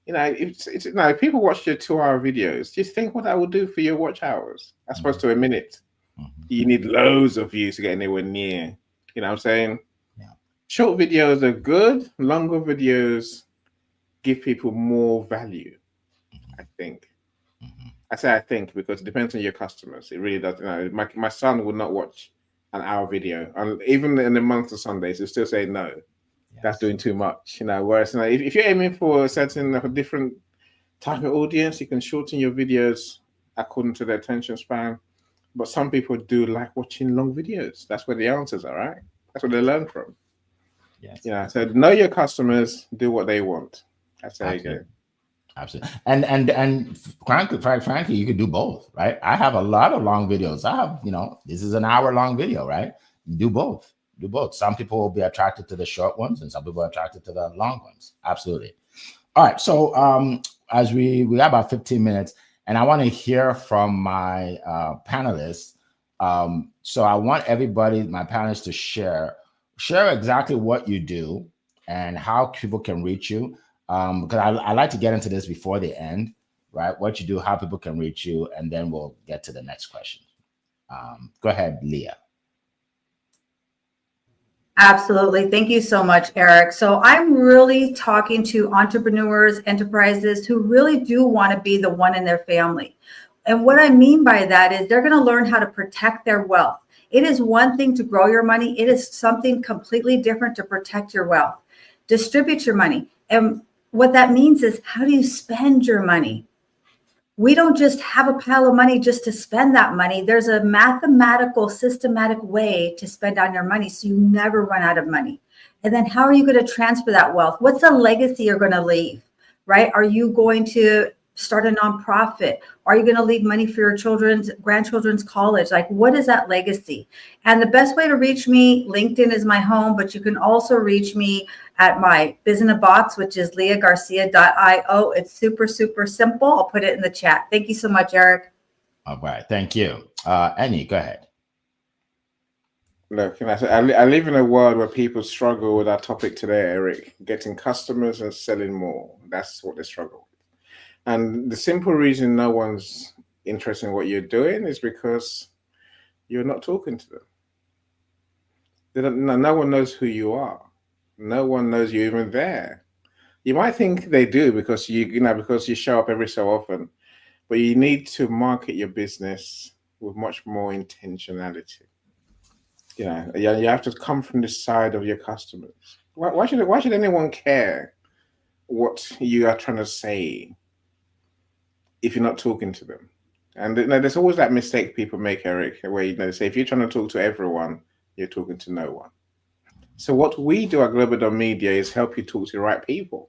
S3: If people watch your 2-hour videos, just think what that will do for your watch hours as opposed to a minute.
S1: Mm-hmm.
S3: You need loads of views to get anywhere near. You know what I'm saying?
S1: Yeah.
S3: Short videos are good. Longer videos give people more value, I think.
S1: Mm-hmm.
S3: I say I think because it depends on your customers. It really does. My son would not watch an hour video, and even in the month of Sundays, he'll still say no.
S1: Yes.
S3: That's doing too much. Whereas if you're aiming for a different type of audience, you can shorten your videos according to their attention span. But some people do like watching long videos. That's where the answers are, right? That's what they learn from.
S1: Yes.
S3: So know your customers, do what they want. That's how you go.
S1: Absolutely. And frankly, you could do both, right? I have a lot of long videos. I have, this is an hour-long video, right? Do both. Some people will be attracted to the short ones, and some people are attracted to the long ones. Absolutely. All right. So as we have about 15 minutes, and I want to hear from my panelists. So I want everybody, my panelists, to share exactly what you do and how people can reach you. Because I like to get into this before the end, right? What you do, how people can reach you, and then we'll get to the next question. Go ahead, Leah.
S2: Absolutely. Thank you so much, Eric. So I'm really talking to entrepreneurs, enterprises who really do want to be the one in their family. And what I mean by that is they're going to learn how to protect their wealth. It is one thing to grow your money. It is something completely different to protect your wealth. Distribute your money. And what that means is, how do you spend your money? We don't just have a pile of money just to spend that money. There's a mathematical, systematic way to spend on your money so you never run out of money. And then how are you going to transfer that wealth? What's the legacy you're going to leave, right? Are you going to start a nonprofit? Are you going to leave money for your grandchildren's college? Like, what is that legacy? And the best way to reach me, LinkedIn is my home, but you can also reach me at my business box, which is leahgarcia.io. It's super, super simple. I'll put it in the chat. Thank you so much, Eric.
S1: All right. Thank you. Annie, go ahead.
S3: Look, I live in a world where people struggle with our topic today, Eric, getting customers and selling more. That's what they struggle with. And the simple reason no one's interested in what you're doing is because you're not talking to them. No one knows who you are. No one knows you're even there. You might think they do because because you show up every so often, but you need to market your business with much more intentionality. You have to come from the side of your customers. Why should anyone care what you are trying to say if you're not talking to them? And there's always that mistake people make, Eric, where they say if you're trying to talk to everyone, you're talking to no one. So what we do at Global Dom Media is help you talk to the right people.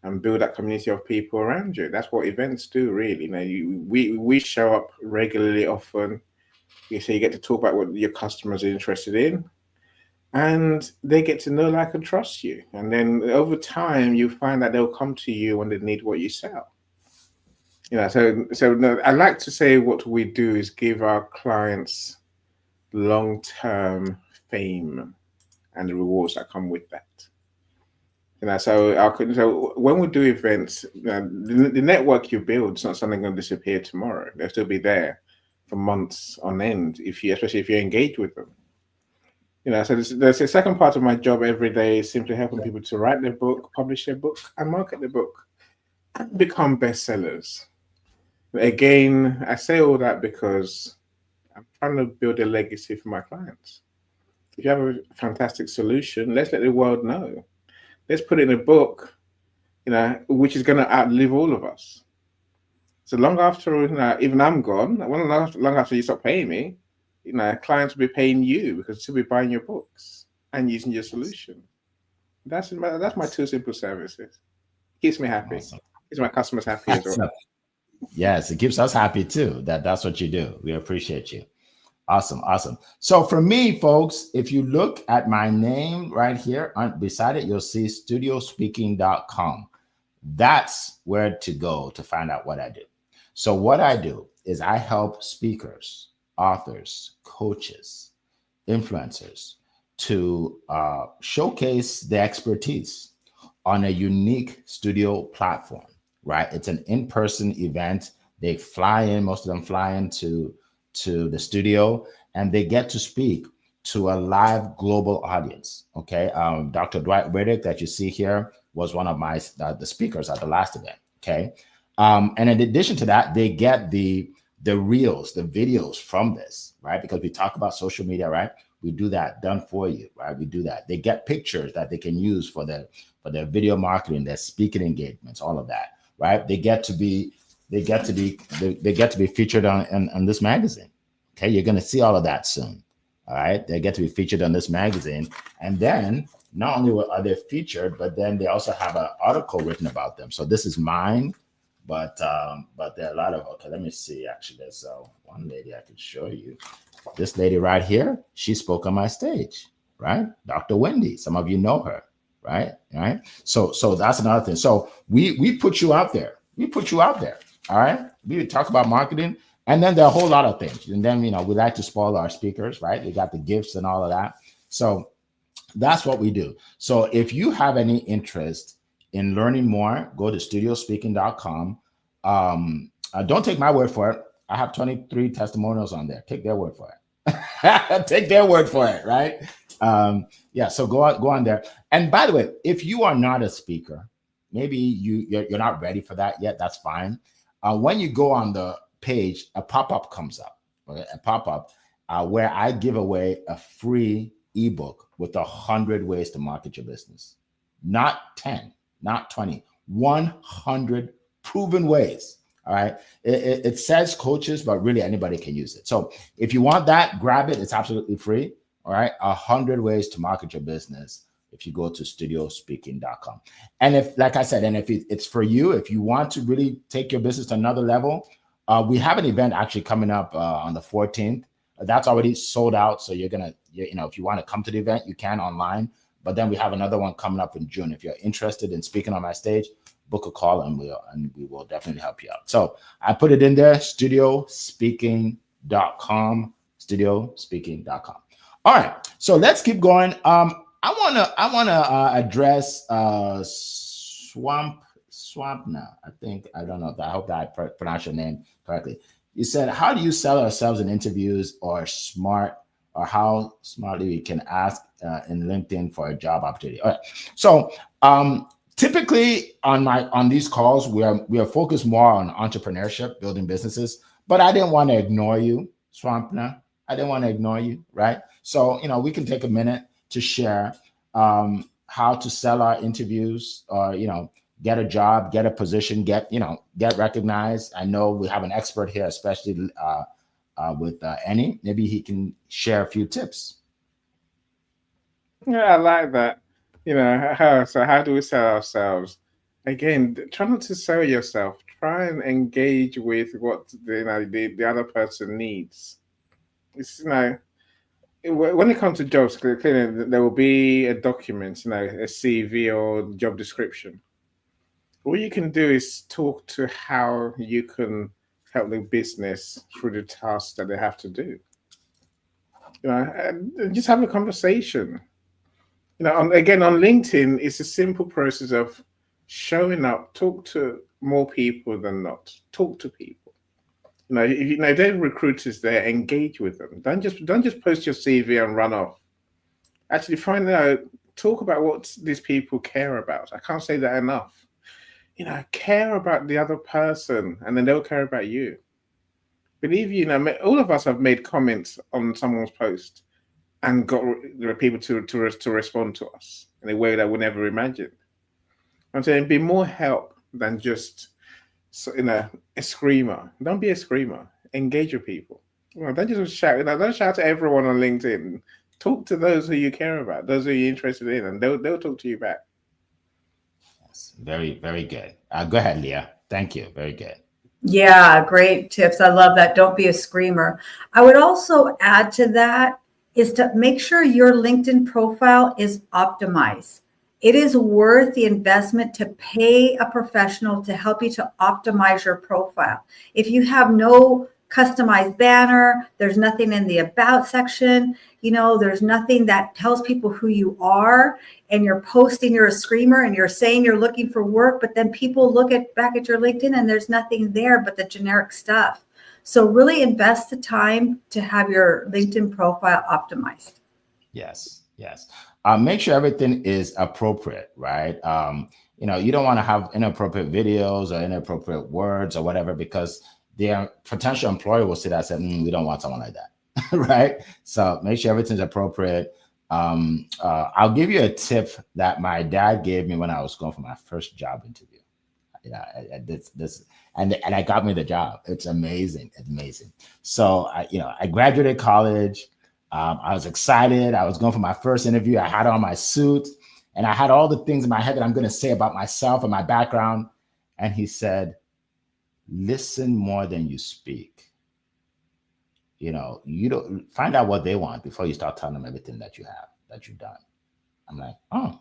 S3: and build that community of people around you. That's what events do, really. We show up regularly, often. You get to talk about what your customers are interested in, and they get to know, like, and trust you. And then over time, you find that they'll come to you when they need what you sell. So I like to say what we do is give our clients long-term fame and the rewards that come with that. So when we do events, the network you build is not something going to disappear tomorrow. They'll still be there for months on end, especially if you engage with them. So there's a second part of my job every day is simply helping people to write their book, publish their book, and market their book, and become bestsellers. Again, I say all that because I'm trying to build a legacy for my clients. If you have a fantastic solution, let's let the world know. Let's put it in a book, which is going to outlive all of us. So long after, even I'm gone, long after you stop paying me, clients will be paying you because they'll be buying your books and using your solution. That's my two simple services. Keeps me happy.
S1: Awesome.
S3: Keeps my customers happy as well.
S1: Yes, it keeps us happy too. That's what you do. We appreciate you. Awesome. So for me, folks, if you look at my name right here, beside it, you'll see studiospeaking.com. That's where to go to find out what I do. So what I do is I help speakers, authors, coaches, influencers to showcase their expertise on a unique studio platform, right? It's an in-person event. They fly in, most of them fly into the studio, and they get to speak to a live global audience. Okay, Dr. Dwight Riddick that you see here was one of my the speakers at the last event. Okay, and in addition to that, they get the reels, the videos from this, right? Because we talk about social media, right? We do that, done for you, right? We do that. They get pictures that they can use for their video marketing, their speaking engagements, all of that, right? They get to be featured on this magazine. Okay, you're going to see all of that soon. All right, they get to be featured on this magazine, and then not only are they featured, but then they also have an article written about them. So this is mine, but there are a lot of. Okay, let me see. Actually, there's one lady I could show you. This lady right here, she spoke on my stage, right? Dr. Wendy. Some of you know her, right? Right. So that's another thing. So we put you out there. We put you out there. All right. We talk about marketing, and then there are a whole lot of things. And then, we like to spoil our speakers, right? We got the gifts and all of that. So that's what we do. So if you have any interest in learning more, go to studiospeaking.com. Don't take my word for it. I have 23 testimonials on there. Take their word for it. Take their word for it, right? So go on there. And by the way, if you are not a speaker, maybe you're not ready for that yet, that's fine. When you go on the page, a pop-up comes up, okay? A pop-up where I give away a free ebook with 100 ways to market your business. Not 10, not 20, 100 proven ways. All right. It says coaches, but really anybody can use it. So if you want that, grab it. It's absolutely free. All right. 100 ways to market your business. If you go to studiospeaking.com. And if, like I said, and if it's for you, if you want to really take your business to another level, we have an event actually coming up on the 14th. That's already sold out. So you're going to, if you want to come to the event, you can online. But then we have another one coming up in June. If you're interested in speaking on my stage, book a call and we will definitely help you out. So I put it in there, studiospeaking.com, studiospeaking.com. All right. So let's keep going. I wanna address Swampna. I don't know. I hope that I pronounce your name correctly. You said, how do you sell ourselves in interviews, or how smartly we can ask in LinkedIn for a job opportunity? All right. So typically on these calls, we are focused more on entrepreneurship, building businesses, but I didn't want to ignore you, Swampna. I didn't want to ignore you, right? So, we can take a minute to share how to sell our interviews, or, get a job, get a position, get recognized. I know we have an expert here, especially with Annie. Maybe he can share a few tips.
S3: Yeah, I like that. How do we sell ourselves? again, try not to sell yourself. Try and engage with what the other person needs. It's when it comes to jobs, clearly there will be a document, a CV or job description. All you can do is talk to how you can help the business through the tasks that they have to do. And just have a conversation. Again, on LinkedIn, it's a simple process of showing up, talk to more people than not. Talk to people. If they're recruiters there, engage with them. Don't just post your CV and run off. Actually find out, talk about what these people care about. I can't say that enough. Care about the other person, and then they'll care about you. Believe all of us have made comments on someone's post and got people to respond to us in a way that we never imagined. I'm saying be more help than just a screamer. Don't be a screamer. Engage with people. Don't just shout. Don't shout to everyone on LinkedIn. Talk to those who you care about, those who you're interested in, and they'll talk to you back.
S1: Yes, very, very good. Go ahead, Leah. Thank you. Very good.
S2: Yeah, great tips. I love that. Don't be a screamer. I would also add to that is to make sure your LinkedIn profile is optimized. It is worth the investment to pay a professional to help you to optimize your profile. If you have no customized banner, there's nothing in the about section, there's nothing that tells people who you are, and you're posting, you're a screamer and you're saying you're looking for work, but then people look back at your LinkedIn and there's nothing there but the generic stuff. So really invest the time to have your LinkedIn profile optimized.
S1: Yes. Make sure everything is appropriate, right? You don't want to have inappropriate videos or inappropriate words or whatever, because their potential employer will see that and say, we don't want someone like that, right? So make sure everything's appropriate. I'll give you a tip that my dad gave me when I was going for my first job interview. And I got me the job. It's amazing. It's amazing. So I graduated college. I was excited. I was going for my first interview. I had on my suit and I had all the things in my head that I'm going to say about myself and my background. And he said, listen more than you speak. You don't find out what they want before you start telling them everything that you have, that you've done. I'm like, oh.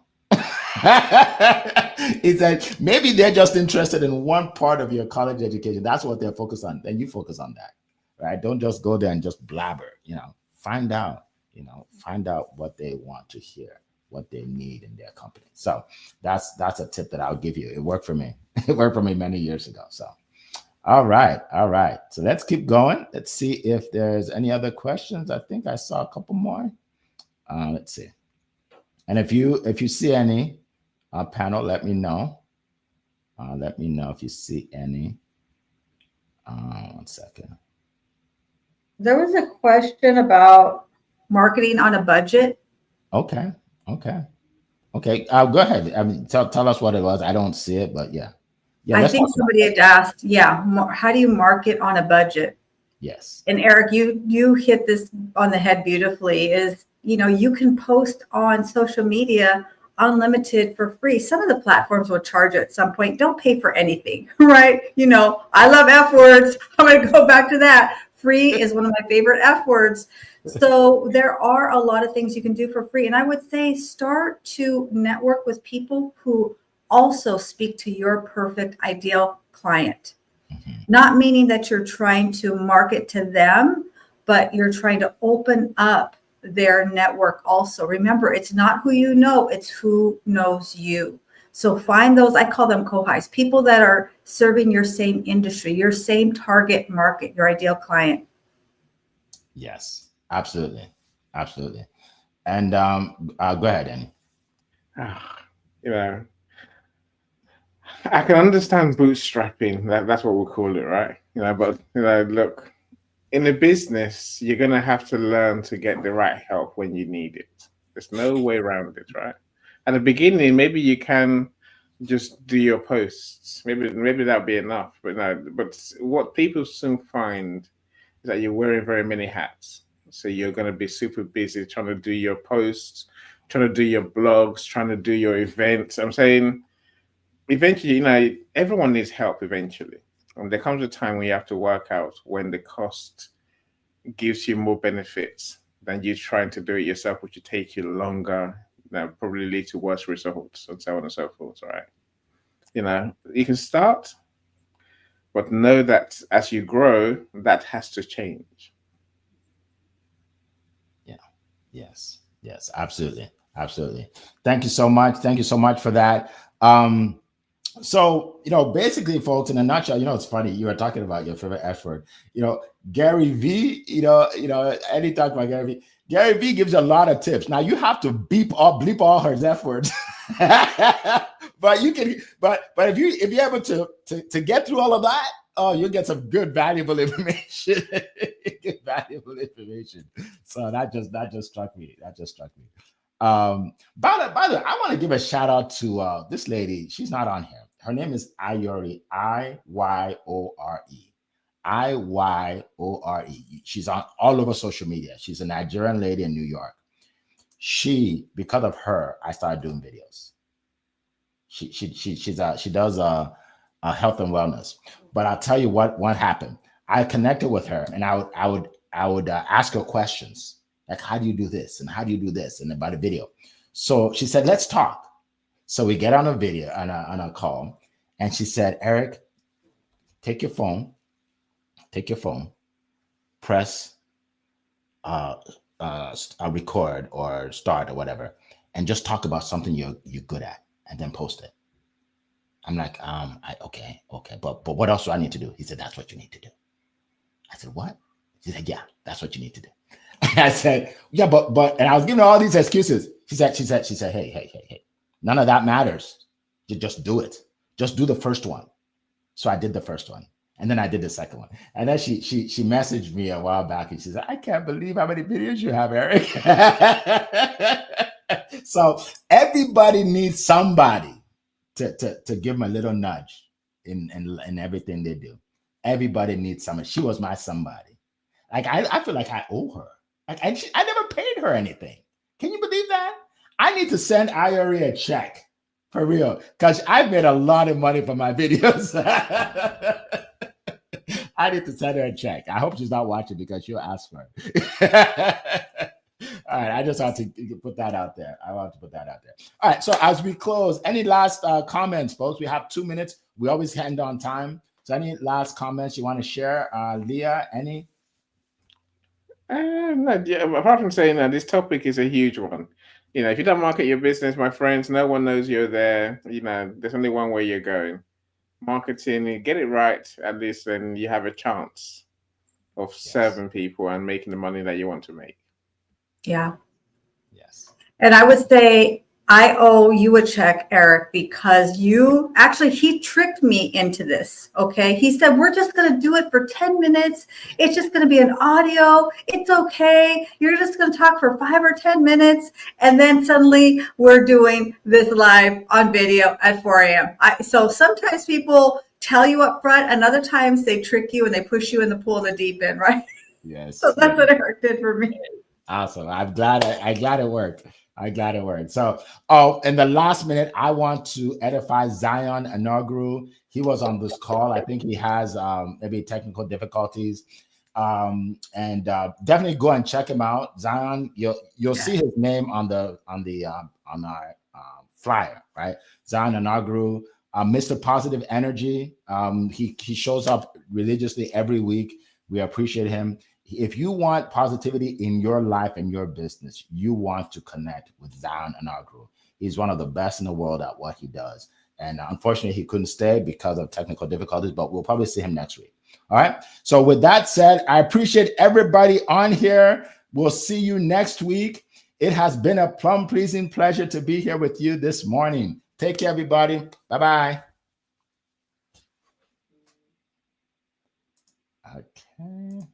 S1: He said, maybe they're just interested in one part of your college education. That's what they're focused on. Then you focus on that, right? Don't just go there and just blabber, find out what they want to hear, what they need in their company. So that's a tip that I'll give you. It worked for me. It worked for me many years ago. So, all right. So let's keep going. Let's see if there's any other questions. I think I saw a couple more. Let's see. And if you see any panel, let me know. Let me know if you see any. 1 second.
S2: There was a question about marketing on a budget.
S1: Okay. Go ahead. I mean, tell us what it was. I don't see it, but yeah.
S2: I think somebody had asked, how do you market on a budget?
S1: Yes.
S2: And Eric, you hit this on the head beautifully. Is you can post on social media unlimited for free. Some of the platforms will charge you at some point. Don't pay for anything, right? I love F words. I'm going to go back to that. Free is one of my favorite F words. So there are a lot of things you can do for free. And I would say start to network with people who also speak to your perfect ideal client. Not meaning that you're trying to market to them, but you're trying to open up their network also. Remember, it's not who you know, it's who knows you. So find those, I call them cohis, people that are serving your same industry, your same target market, your ideal client.
S1: Yes, absolutely. And go ahead, Annie.
S3: I can understand bootstrapping. That's what we'll call it, right? But look, in a business, you're gonna have to learn to get the right help when you need it. There's no way around it, right? At the beginning, maybe you can just do your posts. Maybe that'll be enough. But what people soon find is that you're wearing very many hats. So you're gonna be super busy trying to do your posts, trying to do your blogs, trying to do your events. I'm saying, eventually, you know, everyone needs help eventually. And there comes a time when you have to work out when the cost gives you more benefits than you trying to do it yourself, which would take you longer, probably lead to worse results, and so on and so forth, right? You know, you can start, but know that as you grow, that has to change.
S1: Yeah. Yes. Yes. Absolutely. Absolutely. Thank you so much. Thank you so much for that. So, basically, folks, in a nutshell, it's funny. You were talking about your favorite F word. Gary V, Eddie talked about Gary V. Gary V gives you a lot of tips. Now you have to bleep all her F words. But you can, but if you're able to get through all of that, oh, you'll get some good valuable information. Good valuable information. So that just struck me. That just struck me. By the way, I want to give a shout out to this lady. She's not on here. Her name is Iyore, Iyore. Iyore. She's on all over social media. She's a Nigerian lady in New York. Because of her, I started doing videos. She does health and wellness. But I'll tell you what happened. I connected with her, and I would ask her questions like, how do you do this, and how do you do this, and about a video. So she said, let's talk. So we get on a video on a call, and she said, Eric, take your phone, press record or start or whatever, and just talk about something you're good at, and then post it. I'm like, okay, but what else do I need to do? He said, that's what you need to do. I said, what? He said, yeah, that's what you need to do. I said, yeah, but, and I was giving her all these excuses. She said, hey, none of that matters. You just do it. Just do the first one. So I did the first one. And then I did the second one. And then she messaged me a while back, and she said, I can't believe how many videos you have, Eric. So everybody needs somebody to give them a little nudge in everything they do. Everybody needs somebody. She was my somebody. Like I feel like I owe her. Like I never paid her anything. Can you believe that? I need to send Iyore a check for real, because I've made a lot of money from my videos. I need to send her a check. I hope she's not watching, because she'll ask for it. All right, I just want to put that out there. All right, so as we close, any last comments, folks? We have 2 minutes. We always end on time. So any last comments you want to share? Leah, any?
S3: No, yeah, apart from saying that this topic is a huge one. If you don't market your business, my friends, no one knows you're there. There's only one way you're going. Marketing, you get it right, at least then you have a chance of serving people and making the money that you want to make.
S2: Yeah.
S1: Yes.
S2: And I would say I owe you a check, Eric, because he tricked me into this. Okay. He said, we're just going to do it for 10 minutes. It's just going to be an audio. It's okay. You're just going to talk for 5 or 10 minutes. And then suddenly we're doing this live on video at 4 a.m. So sometimes people tell you up front, and other times they trick you and they push you in the pool of the deep end, right?
S1: Yes.
S2: So that's what Eric did for me.
S1: Awesome. I'm glad it worked. So, in the last minute, I want to edify Zion Anogru. He was on this call. I think he has maybe technical difficulties. And definitely go and check him out. Zion, you'll see his name on our flyer, right? Zion Anogru, Mr. Positive Energy. He shows up religiously every week. We appreciate him. If you want positivity in your life and your business, you want to connect with Zion Anogru. He's one of the best in the world at what he does. And unfortunately, he couldn't stay because of technical difficulties, but we'll probably see him next week. All right. So with that said, I appreciate everybody on here. We'll see you next week. It has been a plum-pleasing pleasure to be here with you this morning. Take care, everybody. Bye-bye. Okay.